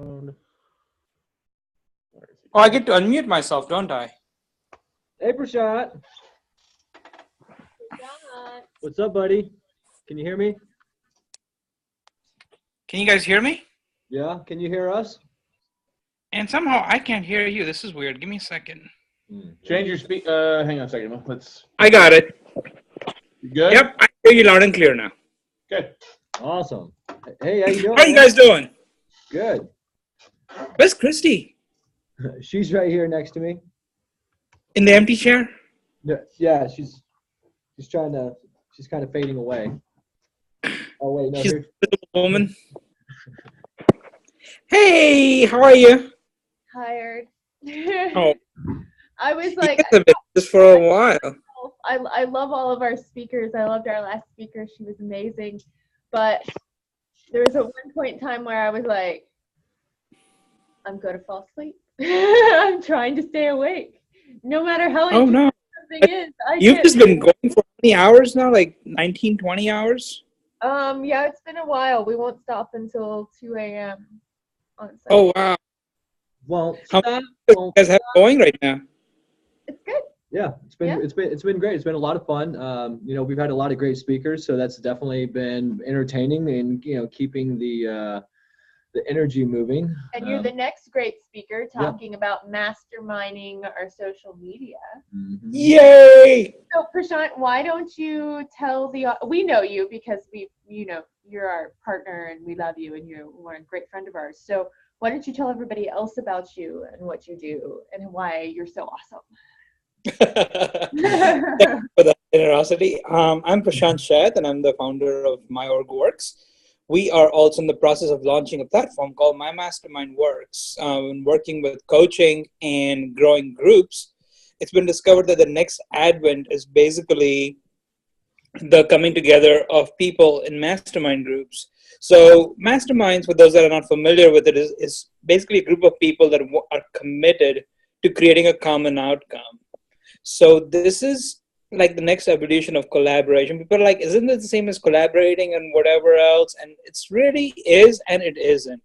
Oh, I get to unmute myself, don't I? Hey, Prashant. What's up, buddy? Can you hear me? Can you guys hear me? Yeah, can you hear us? And somehow I can't hear you. This is weird. Give me a second. Change your speak. Hang on a second. Let's. I got it. You good? Yep, I hear you loud and clear now. Good. Awesome. Hey, how you doing? How are you guys doing? Good. Where's Christy? She's right here next to me. In the empty chair? Yeah, she's kind of fading away. Oh wait, no. She's a little woman. Hey, how are you? Tired. Oh, I was like, you guys have been this for a while. I love all of our speakers. I loved our last speaker. She was amazing. But there was at one point in time where I was like, I'm going to fall asleep. I'm trying to stay awake. No matter how No. something is. You've just been going for how many hours now? Like 19, 20 hours? Yeah, it's been a while. We won't stop until 2 a.m. on Sunday. Oh, wow. Well, How many do you guys have going right now? It's good. yeah, it's been great. It's been a lot of fun. We've had a lot of great speakers, so that's definitely been entertaining and keeping the energy moving. And you're the next great speaker talking about masterminding our social media. Mm-hmm. Yay! So Prashant, why don't you tell we know you because you're our partner and we love you and you're a great friend of ours. So why don't you tell everybody else about you and what you do and why you're so awesome? Thank you for the generosity. I'm Prashant Sheth, and I'm the founder of My Org Works. We are also in the process of launching a platform called My Mastermind Works. Working with coaching and growing groups, it's been discovered that the next advent is basically the coming together of people in mastermind groups. So masterminds, for those that are not familiar with it, is basically a group of people that are committed to creating a common outcome. So this is like the next evolution of collaboration. People are like, isn't it the same as collaborating and whatever else? And it's really is and it isn't.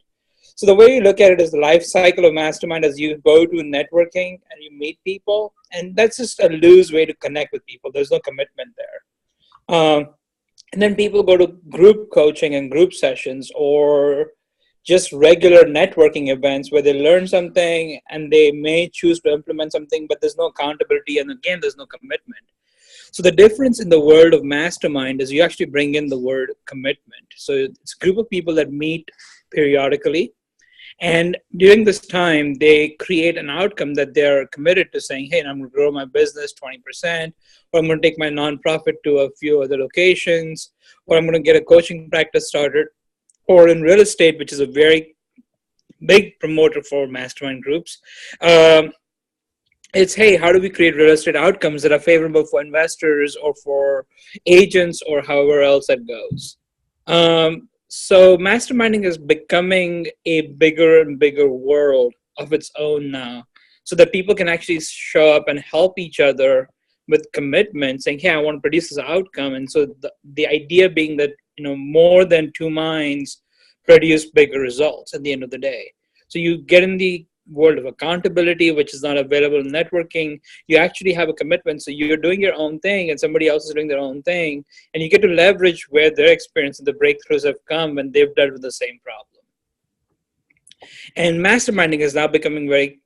So the way you look at it is the life cycle of mastermind as you go to networking and you meet people. And that's just a loose way to connect with people. There's no commitment there. And then people go to group coaching and group sessions or just regular networking events where they learn something and they may choose to implement something, but there's no accountability. And again, there's no commitment. So the difference in the world of mastermind is you actually bring in the word commitment. So it's a group of people that meet periodically. And during this time, they create an outcome that they're committed to saying, hey, I'm going to grow my business 20%, or I'm going to take my nonprofit to a few other locations, or I'm going to get a coaching practice started. Or in real estate, which is a very big promoter for mastermind groups, it's, hey, how do we create real estate outcomes that are favorable for investors or for agents or however else that goes? So masterminding is becoming a bigger and bigger world of its own now, so that people can actually show up and help each other with commitment, saying, hey, I want to produce this outcome. And so the idea being that, more than two minds produce bigger results at the end of the day. So you get in the world of accountability, which is not available in networking. You actually have a commitment. So you're doing your own thing and somebody else is doing their own thing. And you get to leverage where their experience and the breakthroughs have come when they've dealt with the same problem. And masterminding is now becoming very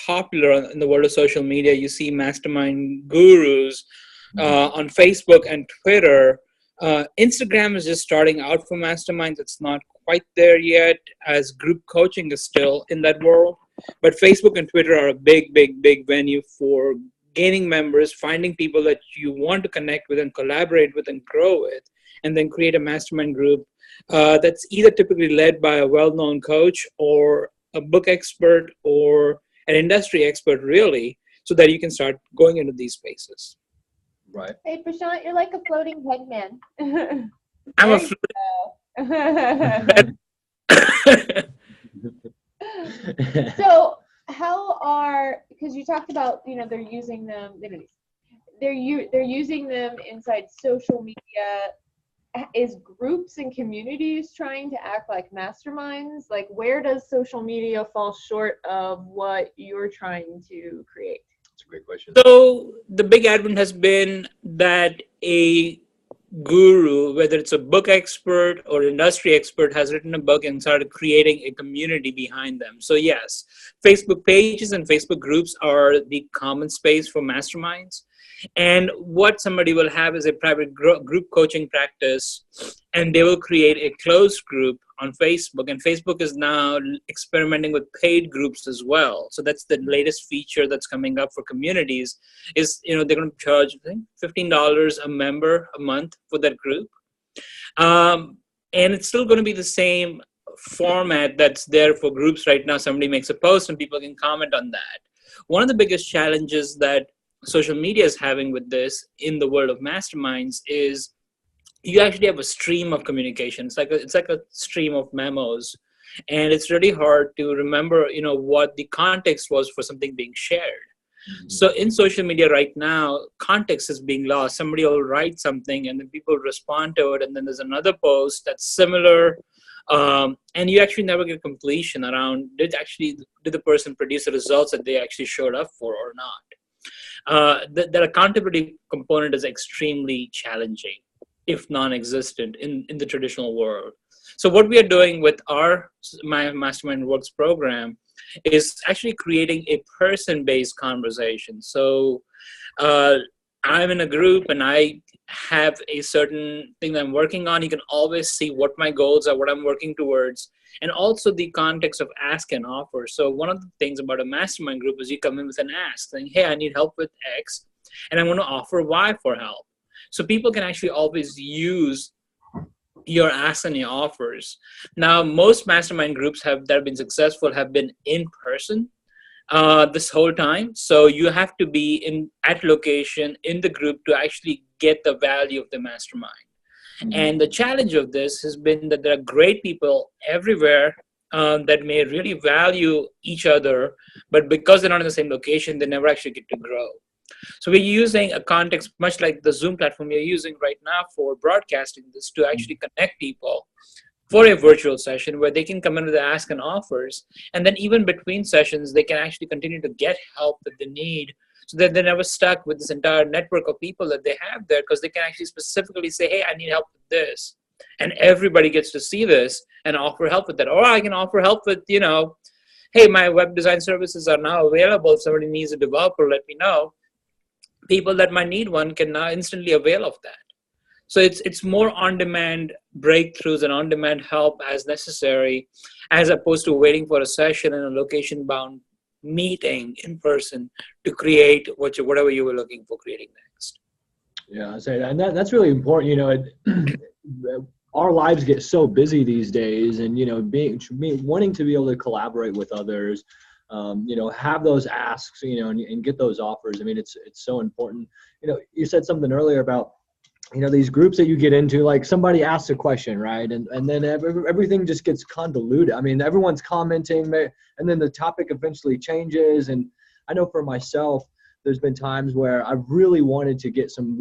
popular in the world of social media. You see mastermind gurus on Facebook and Twitter. Instagram is just starting out for masterminds. It's not quite there yet, as group coaching is still in that world. But Facebook and Twitter are a big, big, big venue for gaining members, finding people that you want to connect with and collaborate with and grow with, and then create a mastermind group that's either typically led by a well-known coach or a book expert or an industry expert, really, so that you can start going into these spaces. Right. Hey, Prashant, you're like a floating head man. I'm a So because you talked about, they're using them, they're using them inside social media is groups and communities trying to act like masterminds? Like, where does social media fall short of what you're trying to create? That's a great question. So the big advent has been that a guru, whether it's a book expert or industry expert, has written a book and started creating a community behind them. So yes, Facebook pages and Facebook groups are the common space for masterminds. And what somebody will have is a private group coaching practice, and they will create a closed group on Facebook. And Facebook is now experimenting with paid groups as well. So that's the latest feature that's coming up for communities. Is they're going to charge, I think, $15 a member a month for that group, and it's still going to be the same format that's there for groups right now. Somebody makes a post and people can comment on that. One of the biggest challenges that social media is having with this in the world of masterminds is you actually have a stream of communication. It's like a stream of memos, and it's really hard to remember what the context was for something being shared. So in social media right now, context is being lost. Somebody will write something and then people respond to it, and then there's another post that's similar, and you actually never get completion around did the person produce the results that they actually showed up for or not. That accountability component is extremely challenging, if non-existent, in the traditional world. So what we are doing with our Mastermind Works program is actually creating a person-based conversation. So I'm in a group and I have a certain thing that I'm working on. You can always see what my goals are, what I'm working towards, and also the context of ask and offer. So one of the things about a mastermind group is you come in with an ask saying, hey, I need help with X, and I'm going to offer Y for help. So people can actually always use your asks and your offers. Now, most mastermind groups that have been successful have been in person this whole time. So you have to be at location in the group to actually get the value of the mastermind. And the challenge of this has been that there are great people everywhere that may really value each other, but because they're not in the same location, they never actually get to grow. So we're using a context much like the Zoom platform we're using right now for broadcasting this to actually connect people for a virtual session where they can come in with the ask and offers. And then even between sessions, they can actually continue to get help that they need, so that they're never stuck with this entire network of people that they have there, because they can actually specifically say, hey, I need help with this. And everybody gets to see this and offer help with that. Or I can offer help with, hey, my web design services are now available. If somebody needs a developer, let me know. People that might need one can now instantly avail of that. So it's more on-demand breakthroughs and on-demand help as necessary, as opposed to waiting for a session in a location-bound meeting in person to create whatever you were looking for creating next. Yeah, I say that, and that's really important. Our lives get so busy these days, and wanting to be able to collaborate with others, have those asks, and get those offers. I mean, it's so important. You said something earlier about these groups that you get into, like somebody asks a question, right? And then everything just gets convoluted. I mean, everyone's commenting, and then the topic eventually changes. And I know for myself, there's been times where I've really wanted to get some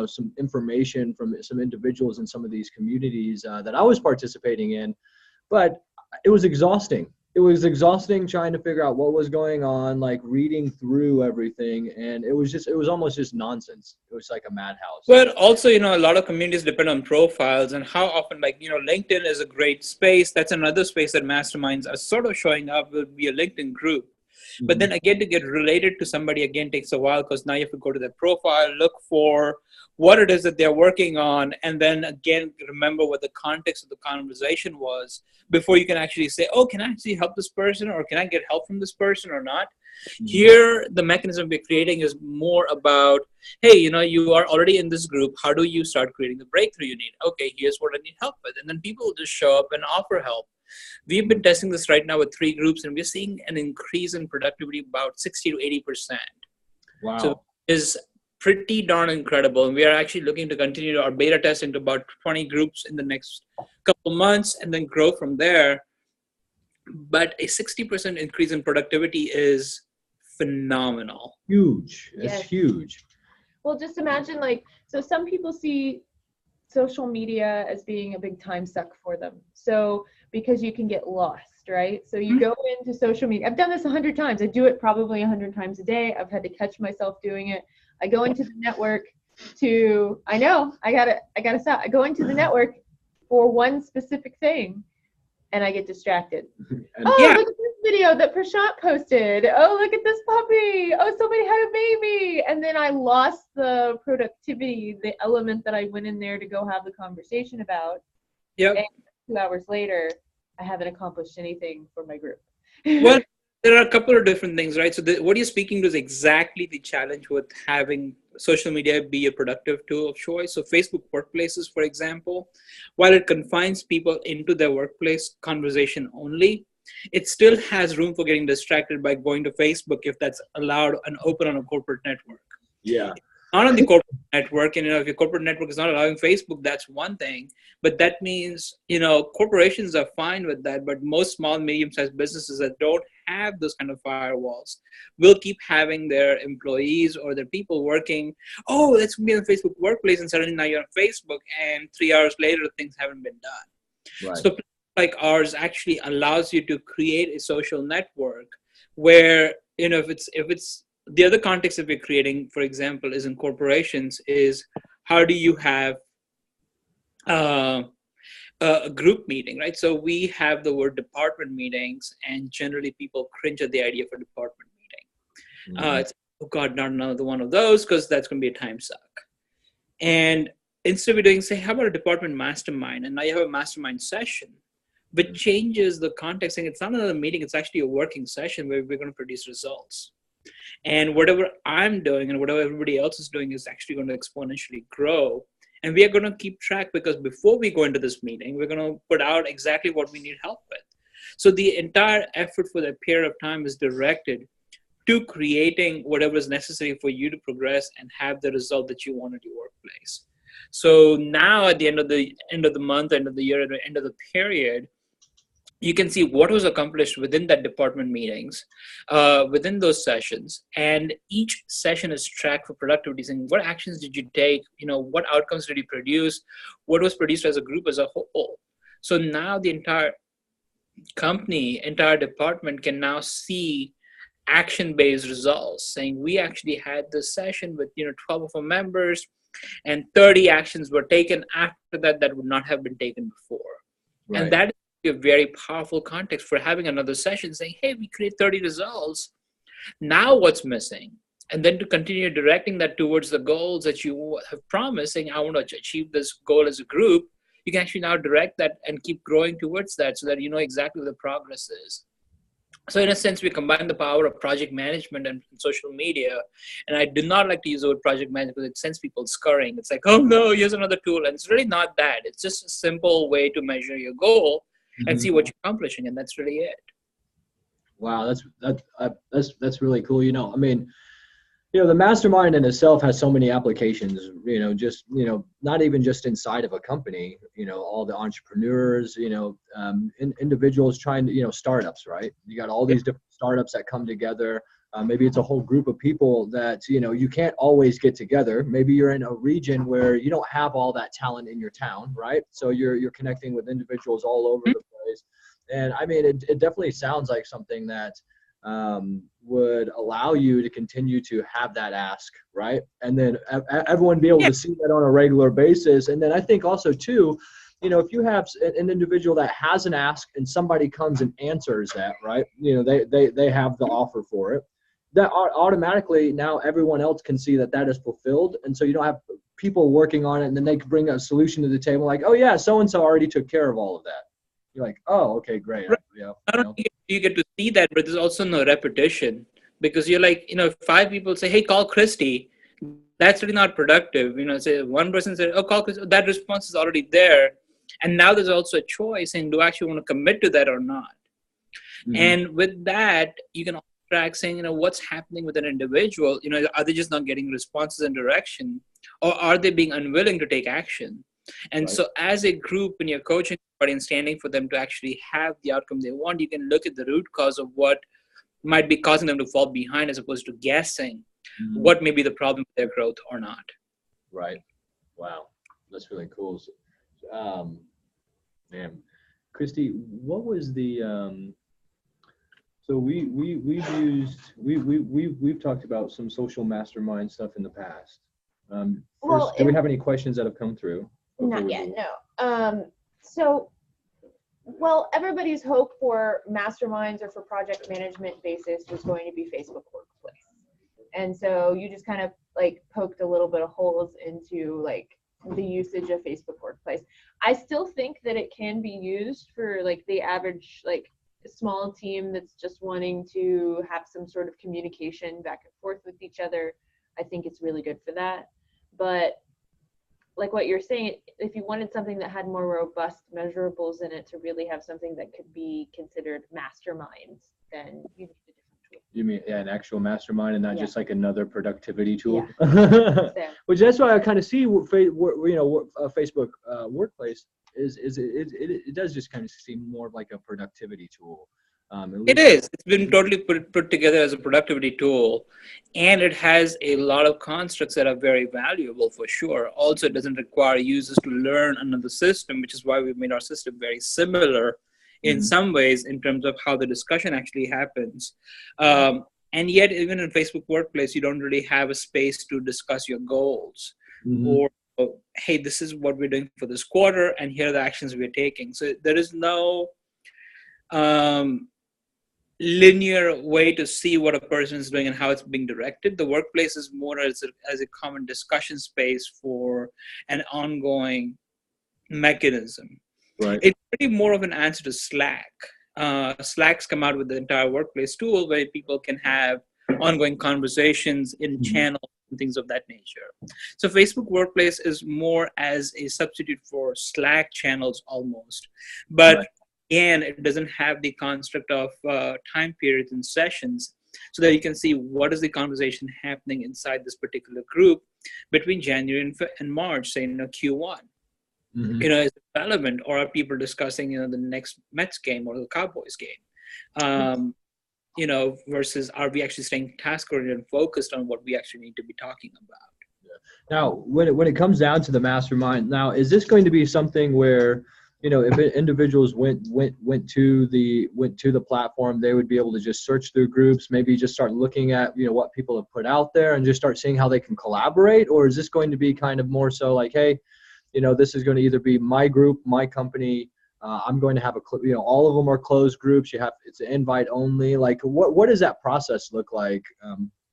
some information from some individuals in some of these communities that I was participating in, but it was exhausting. It was exhausting trying to figure out what was going on, like reading through everything. And it was almost just nonsense. It was like a madhouse. But also, a lot of communities depend on profiles and how often, LinkedIn is a great space. That's another space that masterminds are sort of showing up, will be a LinkedIn group. Mm-hmm. But then again, to get related to somebody again takes a while, because now you have to go to their profile, look for what it is that they're working on, and then again, remember what the context of the conversation was before you can actually say, oh, can I actually help this person, or can I get help from this person or not? Mm-hmm. Here, the mechanism we're creating is more about, hey, you are already in this group. How do you start creating the breakthrough you need? Okay, here's what I need help with. And then people will just show up and offer help. We've been testing this right now with 3 groups, and we're seeing an increase in productivity about 60 to 80%. Wow. So it's pretty darn incredible. And we are actually looking to continue our beta testing to about 20 groups in the next couple months, and then grow from there. But a 60% increase in productivity is phenomenal. Huge. It's Yes. huge. Well, just imagine, so some people see social media as being a big time suck for them. So because you can get lost, right? So you go into social media. I've done this 100 times. I do it probably 100 times a day. I've had to catch myself doing it. I go into the network I gotta stop. I go into the network for one specific thing and I get distracted. Look at this video that Prashant posted. Oh, look at this puppy. Oh, somebody had a baby. And then I lost the productivity, the element that I went in there to go have the conversation about. Yep. And 2 hours later, I haven't accomplished anything for my group. Well, there are a couple of different things, right? So what you're speaking to is exactly the challenge with having social media be a productive tool of choice. So Facebook Workplaces, for example, while it confines people into their workplace conversation only, it still has room for getting distracted by going to Facebook if that's allowed and open on a corporate network. Yeah. Not on the corporate network, and if your corporate network is not allowing Facebook, that's one thing. But that means, corporations are fine with that, but most small, medium-sized businesses that don't have those kind of firewalls will keep having their employees or their people working, let's be on Facebook Workplace, and suddenly now you're on Facebook, and 3 hours later, things haven't been done. Right. So like ours actually allows you to create a social network where, if it's the other context that we're creating, for example, is in corporations, is how do you have a group meeting, right? So we have the word department meetings, and generally people cringe at the idea of a department meeting. It's, oh God, not another one of those, because that's going to be a time suck. And instead of doing, say, how about a department mastermind? And now you have a mastermind session, but changes the context, saying it's not another meeting, it's actually a working session where we're going to produce results. And whatever I'm doing and whatever everybody else is doing is actually going to exponentially grow. And we are going to keep track, because before we go into this meeting, we're going to put out exactly what we need help with. So the entire effort for that period of time is directed to creating whatever is necessary for you to progress and have the result that you want at your workplace. So now at the end of the month, end of the year, at the end of the period, you can see what was accomplished within that department meetings, within those sessions, and each session is tracked for productivity, saying what actions did you take, what outcomes did you produce, what was produced as a group as a whole. So now the entire company, entire department can now see action-based results, saying we actually had this session with 12 of our members, and 30 actions were taken after that would not have been taken before. Right. And that is a very powerful context for having another session, saying, hey, we create 30 results. Now what's missing? And then to continue directing that towards the goals that you have promised, saying, I want to achieve this goal as a group. You can actually now direct that and keep growing towards that, so that you know exactly what the progress is. So in a sense, we combine the power of project management and social media. And I do not like to use the word project management because it sends people scurrying. It's like, oh no, here's another tool. And it's really not that. It's just a simple way to measure your goal and see what you're accomplishing. And that's really it. Wow, that's really cool. The mastermind in itself has so many applications, not even just inside of a company, all the entrepreneurs, individuals trying to, startups, right? You got all these different startups that come together. Maybe it's a whole group of people that, you can't always get together. Maybe you're in a region where you don't have all that talent in your town, right? So you're connecting with individuals all over the place. And it definitely sounds like something that would allow you to continue to have that ask, right? And then everyone be able to see that on a regular basis. And then I think also too, if you have an individual that has an ask and somebody comes and answers that, right? They have the offer for it. That automatically now everyone else can see that is fulfilled. And so you don't have people working on it, and then they can bring a solution to the table like, oh yeah, so-and-so already took care of all of that. You're like, oh, okay, great. Right. Not only do you get to see that, but there's also no repetition, because you're like, if 5 people say, hey, call Christy, that's really not productive. Say one person said, oh, call Christy, that response is already there. And now there's also a choice, and do I actually want to commit to that or not? Mm-hmm. And with that, you can track saying, what's happening with an individual, are they just not getting responses and direction, or are they being unwilling to take action? And so as a group, when you're coaching somebody and standing for them to actually have the outcome they want, you can look at the root cause of what might be causing them to fall behind, as opposed to guessing what may be the problem with their growth or not. Right. Wow. That's really cool. So, man, Christy, what was the so we've talked about some social mastermind stuff in the past. Well, First, do we have any questions that have come through? Not yet, no. So, well, everybody's hope for masterminds or for project management basis was going to be Facebook Workplace. And so you just kind of like poked a little bit of holes into like the usage of Facebook Workplace. I still think that it can be used for like the average like small team that's just wanting to have some sort of communication back and forth with each other. I think it's really good for that. But like what you're saying, if you wanted something that had more robust measurables in it to really have something that could be considered masterminds, then you need a different tool. You mean an actual mastermind and not just like another productivity tool? Yeah. Which that's why I kind of see Facebook Workplace it does just kind of seem more like a productivity tool. It is. It's been totally put together as a productivity tool, and it has a lot of constructs that are very valuable for sure. Also, it doesn't require users to learn another system, which is why we've made our system very similar in some ways in terms of how the discussion actually happens. And yet, even in Facebook Workplace, you don't really have a space to discuss your goals or, hey, this is what we're doing for this quarter, and here are the actions we're taking. So there is no linear way to see what a person is doing and how it's being directed. The workplace is more as a common discussion space for an ongoing mechanism. Right. It's pretty more of an answer to Slack. Slack's come out with the entire workplace tool where people can have ongoing conversations in channels and things of that nature. So Facebook Workplace is more as a substitute for Slack channels almost. But again, it doesn't have the construct of time periods and sessions so that you can see what is the conversation happening inside this particular group between January and March, say, Q1. Is it relevant, or are people discussing, the next Mets game or the Cowboys game? Versus are we actually staying task-oriented and focused on what we actually need to be talking about? Now, when it comes down to the mastermind, now is this going to be something where, if individuals went to the platform, they would be able to just search through groups, maybe just start looking at what people have put out there and just start seeing how they can collaborate? Or is this going to be kind of more so like, hey, this is going to either be my group, my company. I'm going to have all of them are closed groups. It's an invite only. Like, what does that process look like?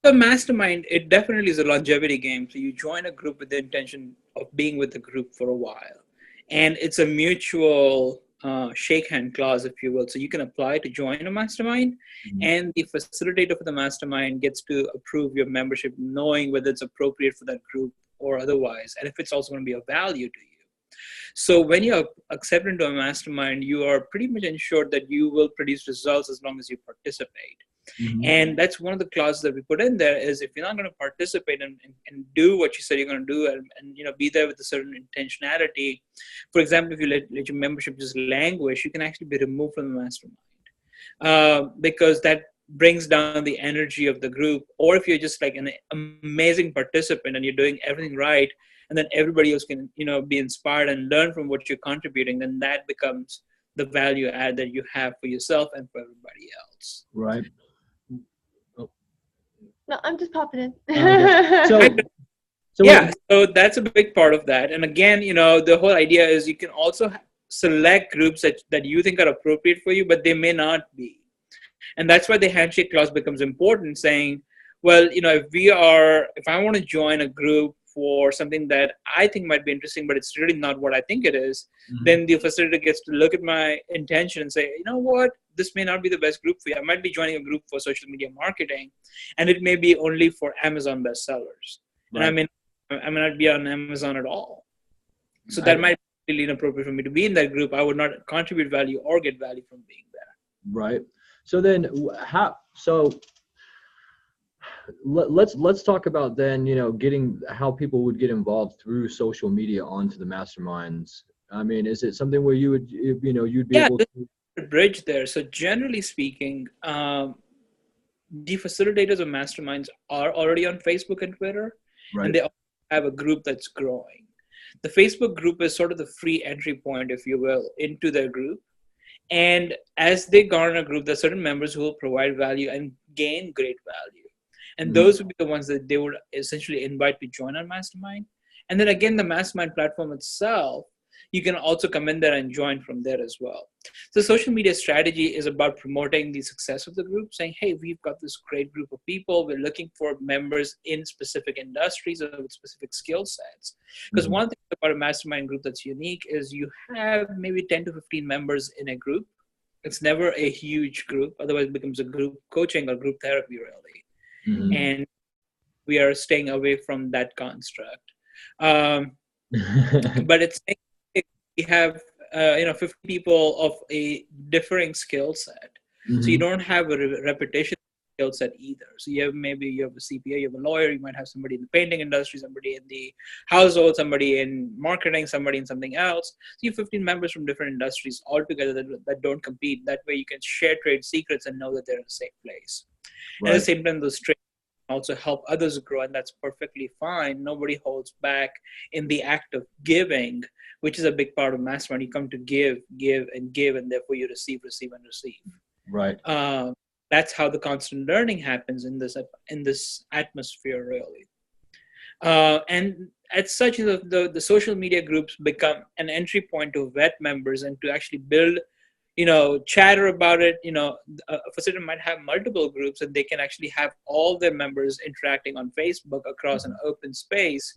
The Mastermind, it definitely is a longevity game. So you join a group with the intention of being with the group for a while. And it's a mutual shake hand clause, if you will. So you can apply to join a mastermind, and the facilitator for the mastermind gets to approve your membership, knowing whether it's appropriate for that group or otherwise, and if it's also going to be of value to you. So when you're accepted into a mastermind, you are pretty much ensured that you will produce results as long as you participate. And that's one of the clauses that we put in there is if you're not going to participate and do what you said you're going to do and be there with a certain intentionality. For example, if you let your membership just languish, you can actually be removed from the mastermind because that brings down the energy of the group. Or if you're just like an amazing participant and you're doing everything right, and then everybody else can be inspired and learn from what you're contributing, then that becomes the value add that you have for yourself and for everybody else. Right. No, I'm just popping in. Okay. So that's a big part of that. And again, the whole idea is you can also select groups that you think are appropriate for you, but they may not be. And that's why the handshake clause becomes important, saying, well, if I want to join a group for something that I think might be interesting, but it's really not what I think it is, then the facilitator gets to look at my intention and say, you know what, this may not be the best group for you. I might be joining a group for social media marketing, and it may be only for Amazon bestsellers. Right. And I may not be on Amazon at all. So that might be really inappropriate for me to be in that group. I would not contribute value or get value from being there. Right. So then let's talk about then, getting how people would get involved through social media onto the masterminds. I mean, is it something where you'd be able to bridge there? So generally speaking, the facilitators of masterminds are already on Facebook and Twitter, and they have a group that's growing. The Facebook group is sort of the free entry point, if you will, into their group. And as they garner a group, there are certain members who will provide value and gain great value. And those would be the ones that they would essentially invite to join our mastermind. And then again, the mastermind platform itself, you can also come in there and join from there as well. So social media strategy is about promoting the success of the group, saying, hey, we've got this great group of people. We're looking for members in specific industries or with specific skill sets. Because one thing about a mastermind group that's unique is you have maybe 10 to 15 members in a group. It's never a huge group. Otherwise, it becomes a group coaching or group therapy, really. And we are staying away from that construct. But it's we have 50 people of a differing skill set, so you don't have a repetition skill set either. So you have a CPA, you have a lawyer, you might have somebody in the painting industry, somebody in the household, somebody in marketing, somebody in something else. So you have 15 members from different industries all together that don't compete. That way you can share trade secrets and know that they're in the same place. At the same time, those trade also help others grow, and that's perfectly fine. Nobody holds back in the act of giving, which is a big part of mastermind. You come to give, and therefore you receive, and receive. Right. That's how the constant learning happens in this atmosphere, really. And as such, the social media groups become an entry point to vet members and to actually build, chatter about it. A facilitator might have multiple groups, and they can actually have all their members interacting on Facebook across an open space.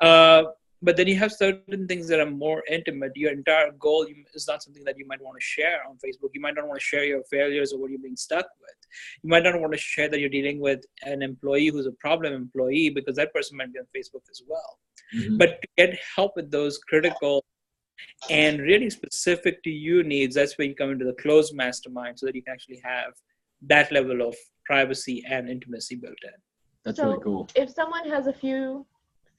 But then you have certain things that are more intimate. Your entire goal is not something that you might want to share on Facebook. You might not want to share your failures or what you're being stuck with. You might not want to share that you're dealing with an employee who's a problem employee, because that person might be on Facebook as well. But to get help with those critical and really specific to your needs, that's where you come into the closed mastermind, so that you can actually have that level of privacy and intimacy built in. That's really cool. If someone has a few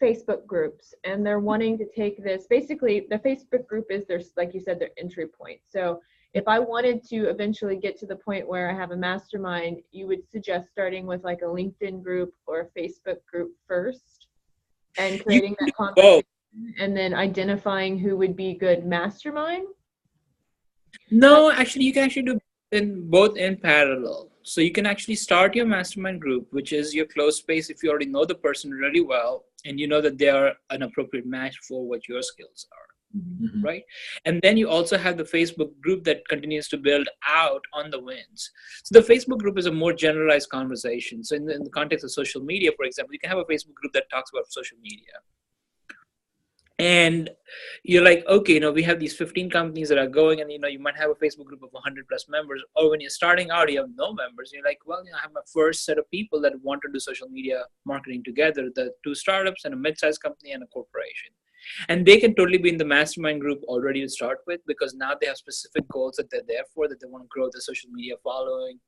Facebook groups and they're wanting to take this, basically the Facebook group is their, like you said, their entry point. So if I wanted to eventually get to the point where I have a mastermind, you would suggest starting with like a LinkedIn group or a Facebook group first and creating that conversation and then identifying who would be good mastermind? No, actually, you can actually do both in parallel. So you can actually start your mastermind group, which is your closed space if you already know the person really well and you know that they are an appropriate match for what your skills are, right? And then you also have the Facebook group that continues to build out on the wins. So the Facebook group is a more generalized conversation. So in the context of social media, for example, you can have a Facebook group that talks about social media. And you're like, okay, we have these 15 companies that are going, and you might have a Facebook group of 100 plus members. Or when you're starting out, you have no members. You're like, well, I have my first set of people that want to do social media marketing together, the 2 startups and a mid-sized company and a corporation. And they can totally be in the mastermind group already to start with, because now they have specific goals that they're there for, that they want to grow the social media following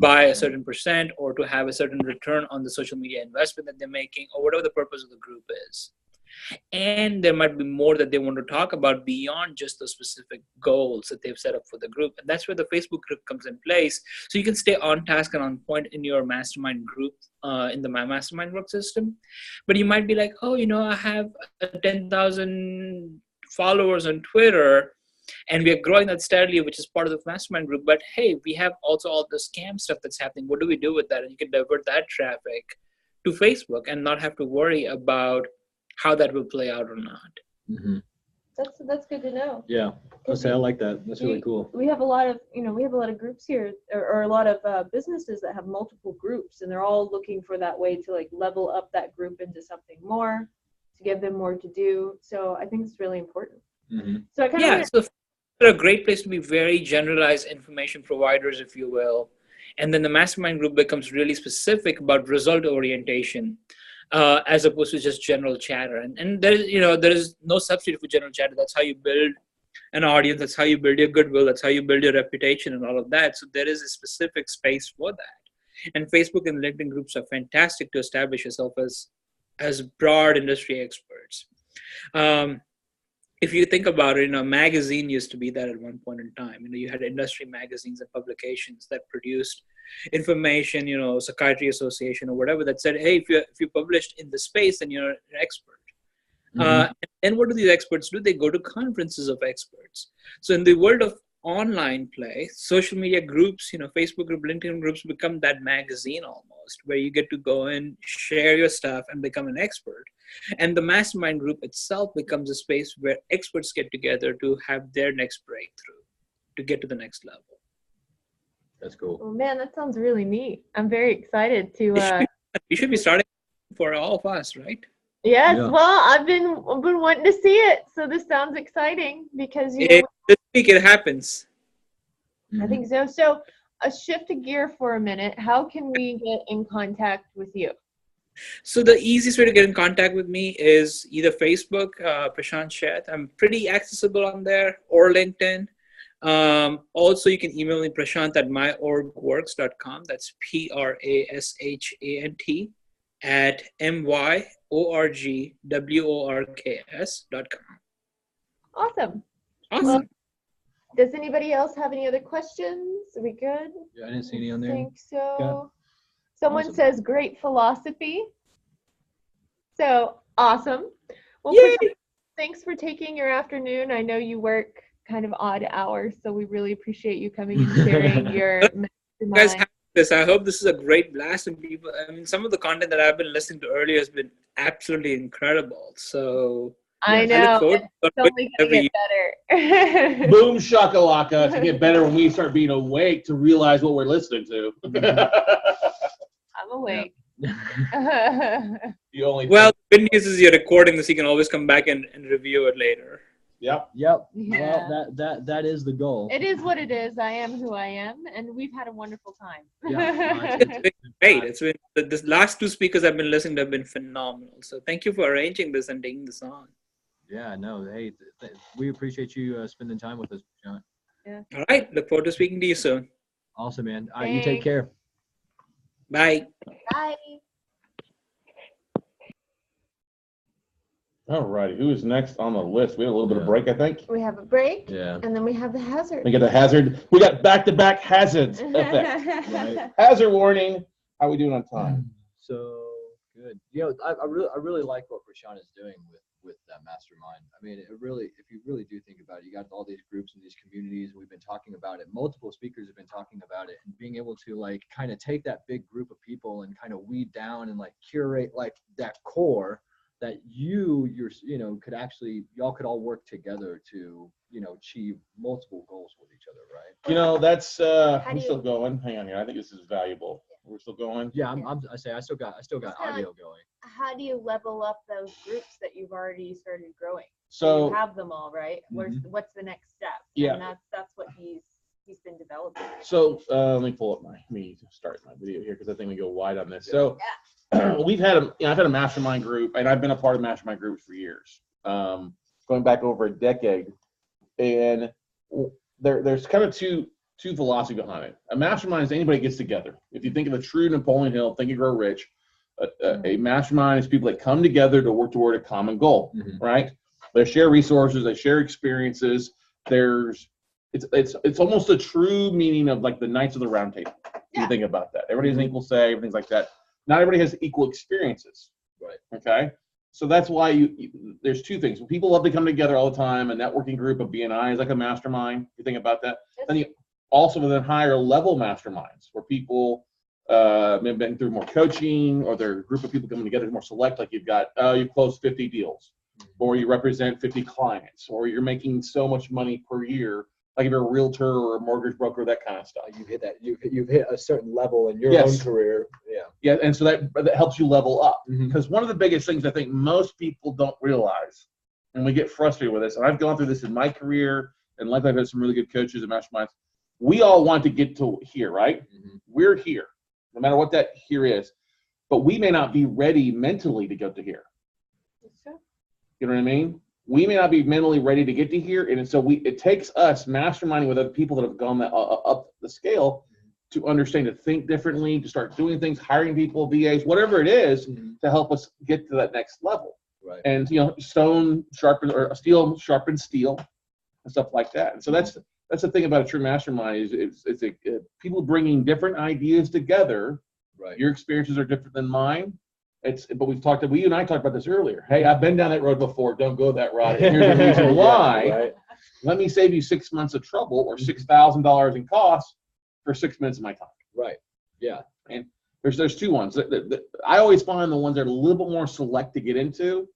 by a certain percent, or to have a certain return on the social media investment that they're making, or whatever the purpose of the group is. And there might be more that they want to talk about beyond just the specific goals that they've set up for the group. And that's where the Facebook group comes in place. So you can stay on task and on point in your mastermind group, in the My Mastermind work system. But you might be like, oh, I have 10,000 followers on Twitter, and we are growing that steadily, which is part of the mastermind group. But hey, we have also all the scam stuff that's happening. What do we do with that? And you can divert that traffic to Facebook and not have to worry about how that will play out or not. That's good to know. Yeah, I like that. That's really cool. We have a lot of groups here, or a lot of businesses that have multiple groups, and they're all looking for that way to like level up that group into something more, to give them more to do. So I think it's really important. So so they're a great place to be very generalized information providers, if you will. And then the mastermind group becomes really specific about result orientation. As opposed to just general chatter. And there is no substitute for general chatter. That's how you build an audience. That's how you build your goodwill. That's how you build your reputation and all of that. So there is a specific space for that. And Facebook and LinkedIn groups are fantastic to establish yourself as broad industry experts. If you think about it, magazine used to be that at one point in time. You had industry magazines and publications that produced information, Psychiatry Association or whatever, that said, hey, if you published in the space, then you're an expert. Mhm. And then what do these experts do? They go to conferences of experts. So in the world of online play, social media groups, Facebook group, LinkedIn groups become that magazine almost, where you get to go and share your stuff and become an expert. And the mastermind group itself becomes a space where experts get together to have their next breakthrough, to get to the next level. That's cool. Oh man, that sounds really neat. I'm very excited to. You should be starting for all of us, right? Yes, Yeah. well, I've been wanting to see it, so this sounds exciting because This week it happens. I think so. So, a shift of gear for a minute. How can we get in contact with you? So the easiest way to get in contact with me is either Facebook, Prashant Sheth. I'm pretty accessible on there, or LinkedIn. Also, you can email me Prashant at myorgworks.com. That's Prashant at myorgworks.com. Awesome. Awesome. Well, does anybody else have any other questions? Are we good? Yeah, I didn't see any on I there. think so. Okay. Someone Awesome. says great philosophy. So awesome. Well, Yay! Prashant, thanks for taking your afternoon. I know you work kind of odd hours, so we really appreciate you coming and sharing your You guys mastermind. have this. I hope this is a great blast. And people, I mean, some of the content that I've been listening to earlier has been absolutely incredible. So I I look know. forward It's to only every going year. to get better. Boom shakalaka. It's gonna get better when we start being awake to realize what we're listening to. I'm awake. You only. Well, the good news is you're recording this. You can always come back and review it later. Yep. Yep. Yeah. Well, that is the goal. It is what it is. I am who I am, and we've had a wonderful time. Yeah. It's been great. It's been the last two speakers I've been listening to have been phenomenal. So thank you for arranging this and taking this on. Yeah. No. Hey, we appreciate you spending time with us, John. All right. Look forward to speaking to you soon. Awesome, man. All right, you take Thanks. care. Bye. Bye. All righty. Who is next on the list? We have a little bit of break, I think. We have a break, Yeah. and then we have the hazard. We get the hazard. We got back-to-back hazards effect. Right. Hazard warning. How are we doing on time? So good. I really like what Prashant is doing with that mastermind. I mean, if you really do think about it, you got all these groups and these communities. We've been talking about it. Multiple speakers have been talking about it, and being able to like kind of take that big group of people and kind of weed down and like curate like that core that could actually, y'all could all work together to, achieve multiple goals with each other, right? That's How we're do still you- going. Hang on here. I think this is valuable. We're still going. Yeah, I still got audio going. How do you level up those groups that you've already started growing? So you have them all, right? What's the next step? Yeah. And that's what he's been developing. So let me pull up me start my video here because I think we go wide on this. So we've had I've had a mastermind group, and I've been a part of mastermind groups for years, going back over a decade. And there's kind of two philosophies behind it. A mastermind is anybody gets together. If you think of a true Napoleon Hill, Think and Grow Rich, a mastermind is people that come together to work toward a common goal, right? They share resources, they share experiences. It's almost a true meaning of like the Knights of the Round Table. If you think about that, everybody has an equal say, everything's like that. Not everybody has equal experiences, Right. Okay. So that's why there's two things. People love to come together all the time. A networking group of BNI is like a mastermind. You think about that. Then you also within higher level masterminds where people have been through more coaching, or they're a group of people coming together more select. Like you've got you close 50 deals, or you represent 50 clients, or you're making so much money per year. Like if you're a realtor or a mortgage broker, that kind of stuff. You've hit a certain level in your own career. Yeah. Yeah, and so that helps you level up. Mhm. Because one of the biggest things I think most people don't realize, and we get frustrated with this, and I've gone through this in my career, and like I've had some really good coaches and masterminds, we all want to get to here, right? We're here, no matter what that here is. But we may not be ready mentally to go to here. You know what I mean? We may not be mentally ready to get to here, and so it takes us masterminding with other people that have gone up the scale to understand, to think differently, to start doing things, hiring people, VAs, whatever it is, to help us get to that next level. Right. And stone sharpens, or steel sharpens steel, and stuff like that. And so that's the thing about a true mastermind is it's people bringing different ideas together. Right. Your experiences are different than mine. But you and I talked about this earlier. Hey, I've been down that road before. Don't go that route. And here's the reason why. Yeah, right. Let me save you 6 months of trouble or $6,000 in costs for 6 minutes of my time. Right. Yeah. And there's two ones. I always find the ones that are a little bit more select to get into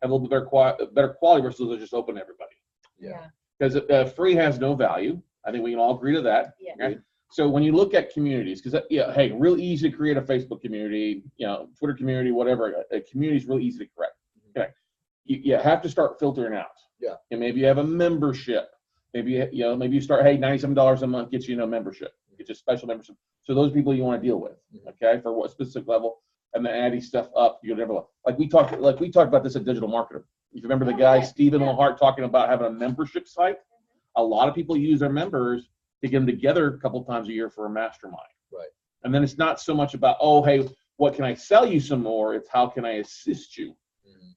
have a little bit better quality versus those that just open to everybody. Yeah. Because free has no value. I think we can all agree to that. Yeah. Okay? So when you look at communities, because hey, real easy to create a Facebook community, Twitter community, whatever. A community is really easy to create. Okay, you have to start filtering out. Yeah. And maybe you have a membership. Maybe you start. Hey, $97 a month gets you membership. Get you special membership. So those people you want to deal with. Okay, for what specific level, and then adding stuff up. You never like we talked about this at Digital Marketer. If you remember the guy Stephen Lahart talking about having a membership site, a lot of people use their members to get them together a couple times a year for a mastermind. Right. And then it's not so much about, oh, hey, what can I sell you some more? It's how can I assist you?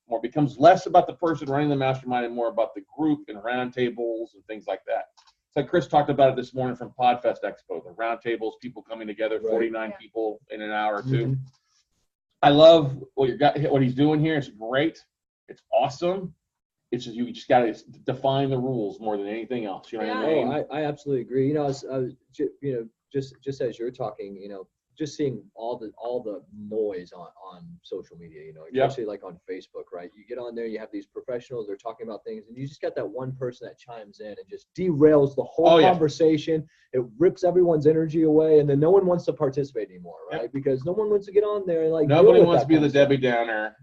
Or it becomes less about the person running the mastermind and more about the group and roundtables and things like that. So Chris talked about it this morning from Podfest Expo, the roundtables, people coming together, 49 people in an hour or two. I love what he's doing here. It's great. It's awesome. It's just you just got to define the rules more than anything else. You know what I mean? Oh, I absolutely agree. Just as you're talking, just seeing all the noise on social media, especially like on Facebook, right? You get on there, you have these professionals, they're talking about things, and you just got that one person that chimes in and just derails the whole conversation. It rips everyone's energy away, and then no one wants to participate anymore, right? Because no one wants to get on there and nobody wants to be the Debbie Downer,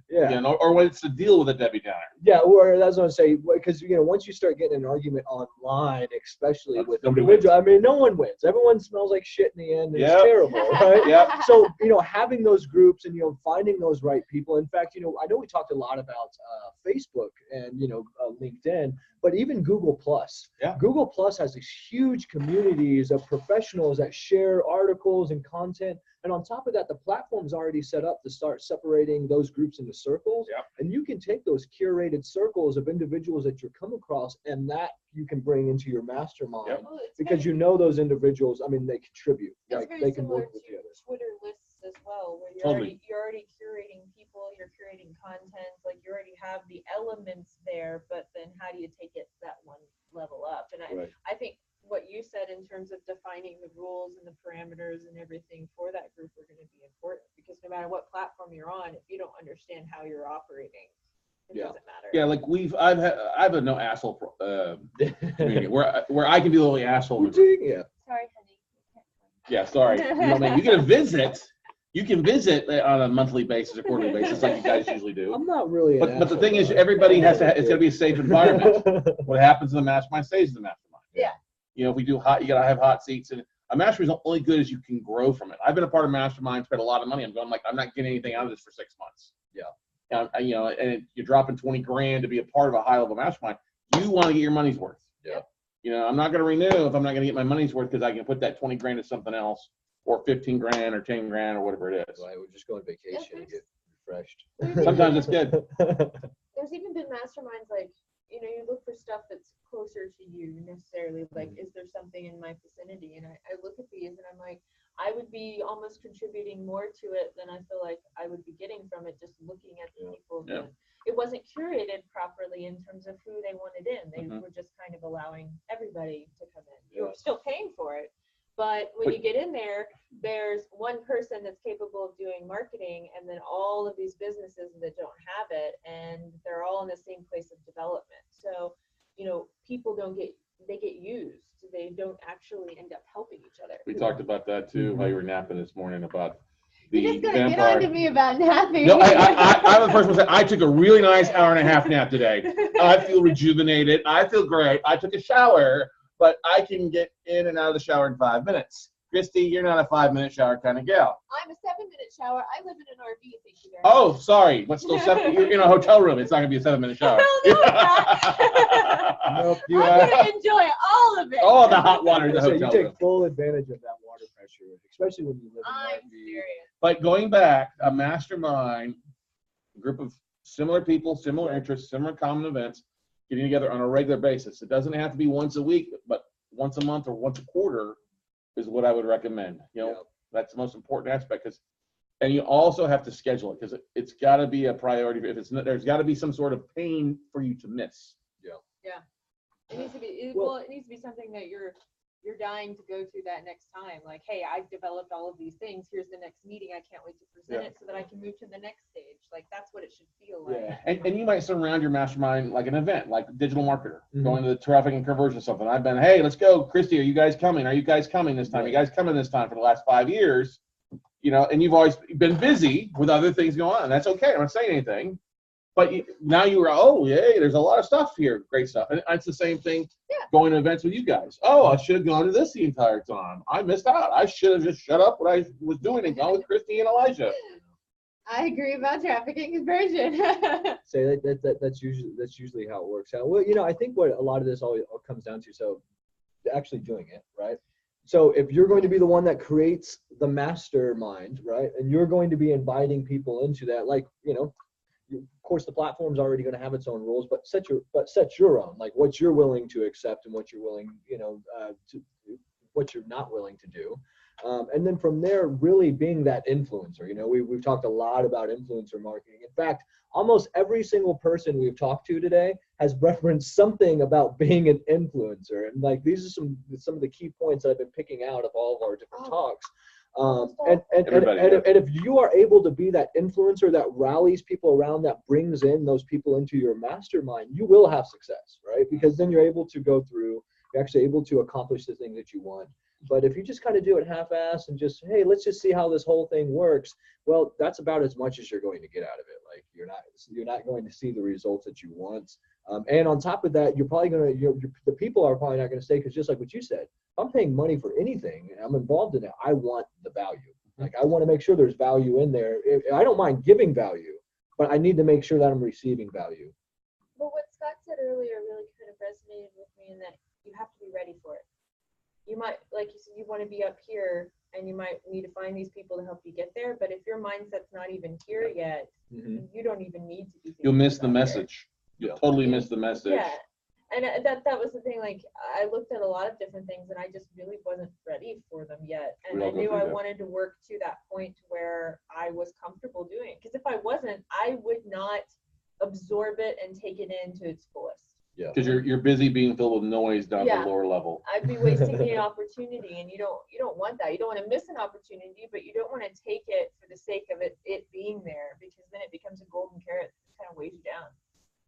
or wants to deal with a Debbie Downer. Yeah, or that's what I'm saying, because once you start getting an argument online, especially with individual, I mean, no one wins. Everyone smells like shit in the end. It's terrible, right? Yeah. So, having those groups and, finding those right people. In fact, I know we talked a lot about Facebook and, LinkedIn, but even Google Plus. Yeah. Google Plus has these huge communities of professionals that share articles and content. And on top of that, the platform's already set up to start separating those groups into circles. Yeah. And you can take those curated circles of individuals that you come across, and that you can bring into your mastermind. Yep. Well, Because those individuals, I mean, they contribute. It's Like very they can similar work with to the others. Twitter lists as well, where you're Totally. already curating people, you're curating content, like you already have the elements there, but then how do you take it that one level up? And I think what you said in terms of defining the rules and the parameters and everything for that group are going to be important, because no matter what platform you're on, if you don't understand how you're operating, it doesn't matter. Yeah, like I've a no asshole community where I can be the only asshole. Yeah. Sorry, honey. Yeah, sorry. You can visit. You can visit on a monthly basis or quarterly basis, like you guys usually do. I'm not really. But the thing is, everybody has to. It's got to be a safe environment. What happens in the mastermind stays in the mastermind. Yeah. If we do you gotta have hot seats, and a mastermind is only good as you can grow from it. I've been a part of mastermind, spent a lot of money. I'm not getting anything out of this for 6 months. Yeah. And you're dropping $20,000 to be a part of a high level mastermind. You want to get your money's worth. Yeah. I'm not going to renew if I'm not going to get my money's worth, because I can put that $20,000 to something else, or $15,000 or $10,000 or whatever it is. Right, we're just going on vacation and get refreshed. Sometimes it's good. There's even been masterminds like, you look for stuff that's closer to you necessarily. Like, is there something in my vicinity? And I look at these and I'm like, I would be almost contributing more to it than I feel like I would be getting from it, just looking at the people. Yeah. It wasn't curated properly in terms of who they wanted in. They were just kind of allowing everybody to come in. You were still paying for it. But when you get in there, there's one person that's capable of doing marketing, and then all of these businesses that don't have it, and they're all in the same place of development. So, people they get used. They don't actually end up helping each other. We talked about that too, while you were napping this morning, about the You're just gonna get vampire. on to me about napping. No, I'm the first one to say I took a really nice hour-and-a-half nap today. I feel rejuvenated. I feel great. I took a shower, but I can get in and out of the shower in 5 minutes. Christy, you're not a 5-minute shower kind of gal. I'm a 7-minute shower. I live in an RV, thank you very much. Oh, sorry. What's still 7? You're in a hotel room. It's not gonna be a 7-minute shower. No, Nope, I'm gonna enjoy all of it. Oh, the hot water in the So hotel you take room. full advantage of that water pressure, especially when you live in I'm an RV. serious. But going back, a mastermind, a group of similar people, similar interests, similar common events, getting together on a regular basis. It doesn't have to be once a week, but once a month or once a quarter is what I would recommend. That's the most important aspect, because And you also have to schedule it because it's got to be a priority. If it's not, there's got to be some sort of pain for you to miss. Yeah. It needs to be, it needs to be something that you're dying to go to that next time. Like, hey, I've developed all of these things. Here's the next meeting. I can't wait to present it so that I can move to the next stage. Like, that's what it should feel like. Yeah. And you might surround your mastermind like an event, like a digital marketer, going to the traffic and conversion or something. I've been, hey, let's go. Christy, are you guys coming? Are you guys coming this time? Are you guys coming this time for the last 5 years? You know, and you've always been busy with other things going on. That's okay. I'm not saying anything. But now you were, oh, yay, there's a lot of stuff here. Great stuff. And it's the same thing going to events with you guys. Oh, I should have gone to this the entire time. I missed out. I should have just shut up what I was doing and gone with Christy and Elijah. I agree about traffic and conversion. Say that's usually how it works out. Well, you know, I think what a lot of this all comes down to, so actually doing it, right? So if you're going to be the one that creates the mastermind, right, and you're going to be inviting people into that, like, you know, of course the platform's already going to have its own rules, but set your own, like what you're willing to accept and what you're willing, you know, to what you're not willing to do. And then from there, really being that influencer. You know, we've talked a lot about influencer marketing. In fact, almost every single person we've talked to today has referenced something about being an influencer. And like, these are some of the key points that I've been picking out of all of our different talks. And if you are able to be that influencer that rallies people around, that brings in those people into your mastermind, you will have success, right? Because then you're able to go through, you're actually able to accomplish the thing that you want. But if you just kind of do it half-assed and just, hey, let's just see how this whole thing works, well, that's about as much as you're going to get out of it. Like, you're not going to see the results that you want. And on top of that, you're probably going to, the people are probably not going to stay, because just like what you said, if I'm paying money for anything, I'm involved in it, I want the value. Like, I want to make sure there's value in there. I don't mind giving value, but I need to make sure that I'm receiving value. Well, what Scott said earlier really kind of resonated with me, in that you have to be ready for it. You might, like you said, you want to be up here and you might need to find these people to help you get there. But if your mindset's not even here yet, you don't even need to be. You'll miss the message. You'll totally miss the message. Yeah. And that was the thing. Like, I looked at a lot of different things and I just really wasn't ready for them yet. And I knew I wanted to work to that point where I was comfortable doing it. Because if I wasn't, I would not absorb it and take it in to its fullest. Yeah. Because you're busy being filled with noise down at the lower level. I'd be wasting the opportunity, and you don't want that. You don't want to miss an opportunity, but you don't want to take it for the sake of it being there, because then it becomes a golden carrot that kind of weighs you down.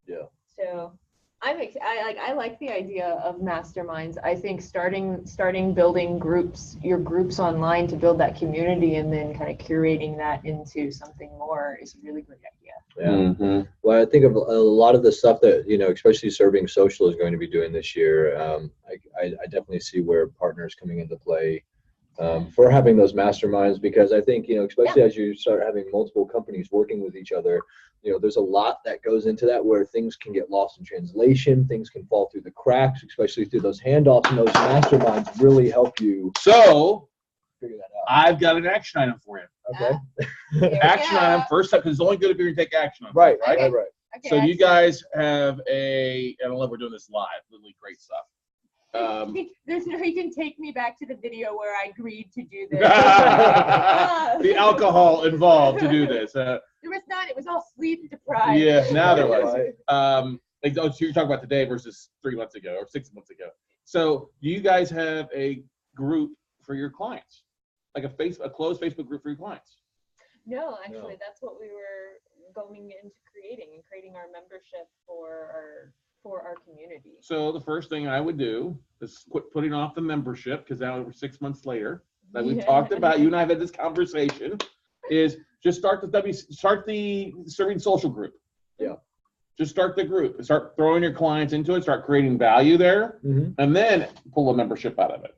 Yeah. So I like the idea of masterminds. I think starting building your groups online to build that community, and then kind of curating that into something more is a really good idea. Yeah. Well, I think of a lot of the stuff that, you know, especially Serving Social is going to be doing this year. I definitely see where partners coming into play for having those masterminds, because I think, you know, especially as you start having multiple companies working with each other, you know, there's a lot that goes into that, where things can get lost in translation, things can fall through the cracks, especially through those handoffs, and those masterminds really help you figure that out. I've got an action item for you. Okay. Action item first up, because it's only good if you're going to take action on it. Right. Okay. So you guys have I don't know if we're doing this live, really great stuff. There's no, you can take me back to the video where I agreed to do this. The alcohol involved to do this. There was not. It was all sleep deprived. Yeah, now there was. So you're talking about today versus 3 months ago or 6 months ago. So do you guys have a group for your clients, like a closed Facebook group for your clients? No, actually, that's what we were going into creating our membership for our community. So the first thing I would do is quit putting off the membership, because now we're 6 months later that we've talked about. You and I have had this conversation. Is just start the Serving Social group. Yeah. Just start the group and start throwing your clients into it. Start creating value there, and then pull a membership out of it.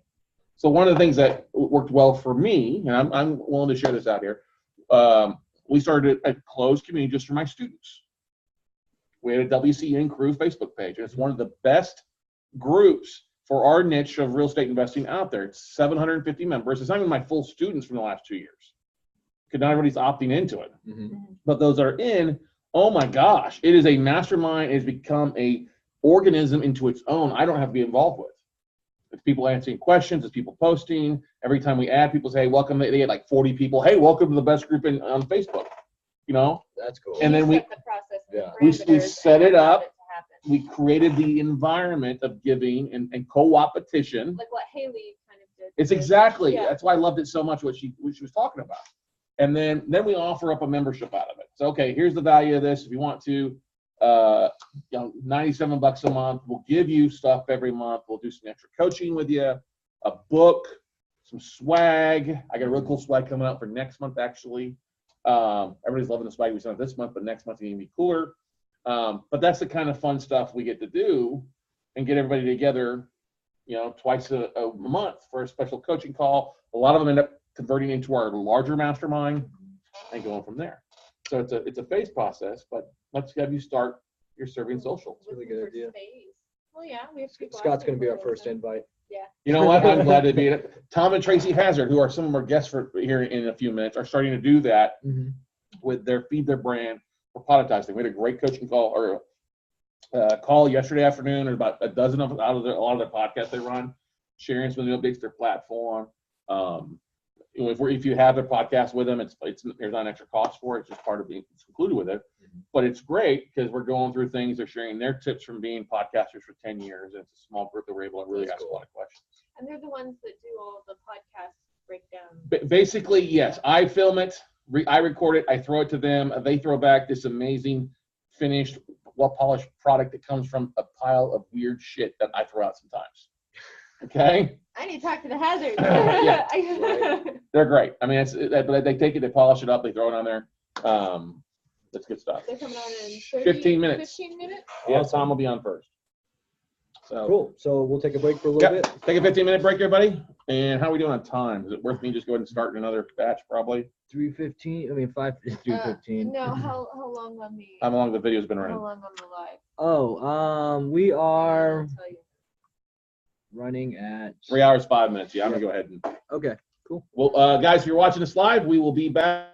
So one of the things that worked well for me, and I'm willing to share this out here. We started a closed community just for my students. We had a WCN Crew Facebook page, and it's one of the best groups for our niche of real estate investing out there. It's 750 members. It's not even my full students from the last 2 years, because not everybody's opting into it. But those that are in, oh my gosh, it is a mastermind. It has become a organism into its own. I don't have to be involved with. It's people answering questions. It's people posting. Every time we add people, say, hey, welcome. They get like 40 people. Hey, welcome to the best group on Facebook. You know? That's cool. And then You we set the process and the we parameters set and it allowed up. it to happen. We created the environment of giving and co-opetition. Like what Haley kind of did. It's exactly. Yeah. That's why I loved it so much what she was talking about. And then we offer up a membership out of it. So okay, here's the value of this. If you want to, $97 a month. We'll give you stuff every month. We'll do some extra coaching with you, a book, some swag. I got a real cool swag coming out for next month actually. Everybody's loving the swag we sent this month, but next month's gonna be cooler. But that's the kind of fun stuff we get to do and get everybody together, twice a month for a special coaching call. A lot of them end up converting into our larger mastermind and going from there. So it's a phase process, but let's have you start your serving social. That's a really good idea. Well, yeah, we have people Scott's going to be our asking for first those. invite. Yeah. You know what? I'm glad to be it. Tom and Tracy Hazard, who are some of our guests for here in a few minutes, are starting to do that with their Feed Their Brand for productizing. We had a great coaching call or call yesterday afternoon. There's about a dozen of out of a lot of their podcasts they run, sharing some of the updates to their platform. If you have their podcast with them, there's not an extra cost for it. It's just part of being included with it. But it's great because we're going through things. They're sharing their tips from being podcasters for 10 years. And it's a small group that we're able to really ask a lot of questions. And they're the ones that do all the podcast breakdown. Basically, yes. I film it. I record it. I throw it to them. They throw back this amazing, finished, well-polished product that comes from a pile of weird shit that I throw out sometimes. Okay? I need to talk to the Hazards. Yeah. They're great. I mean, they take it, they polish it up, they throw it on there. That's good stuff. They're coming on in 15 minutes. 15 minutes? Yeah, Tom will be on first. So Cool. So we'll take a break for a little bit. Take a 15-minute break, everybody. And how are we doing on time? Is it worth me just go ahead and start another batch, probably? 3:15. I mean 3:15. No, how long on the How long the video's been how running? long on the live? Oh, we are I'll tell you. running at 3 hours, 5 minutes. Yeah, I'm gonna go ahead and. Okay, cool. Well, guys, if you're watching this live, we will be back.